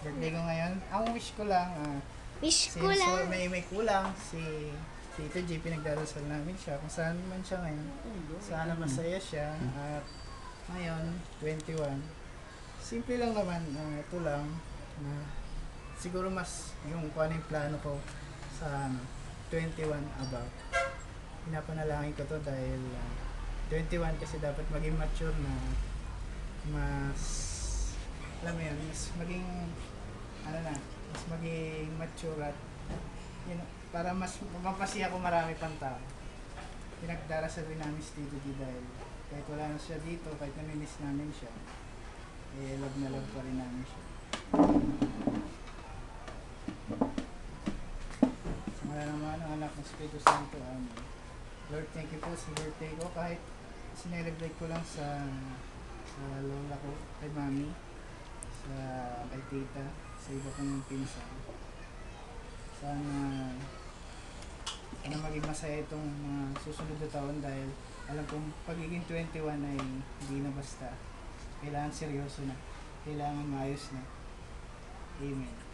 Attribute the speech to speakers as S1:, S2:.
S1: Birthday ko ngayon. Ang wish ko lang,
S2: Wish ko
S1: since
S2: lang.
S1: may kulang, si Tito J, pinagdarasal namin siya. Kung saan man siya ngayon, sana masaya siya. At ngayon, 21. Simple lang naman, ito lang. Siguro mas yung kung ano yung plano ko sa 21 above. Pinapanalangin ko to dahil 21 kasi dapat maging mature na, mas alam mo yun, mas maging ano na, mas maging mature at yun, para mas mapasiya ko marami pang tao. Pinagdarasal rin namin si Tito G dahil kahit wala na siya dito, kahit namimiss namin siya, eh love na love pa rin namin siya. Sa mga naman ang anak ng Espiritu Santo, Lord, thank you po sa birthday ko. Kahit sinelebrate ko lang sa lola ko, kay mami, sa kay tita, sa iba kong pinsan. Sana maging masaya itong mga susunod na taon dahil alam kong pagiging 21 ay hindi na basta. Kailangan seryoso na. Kailangan maayos na. Amen.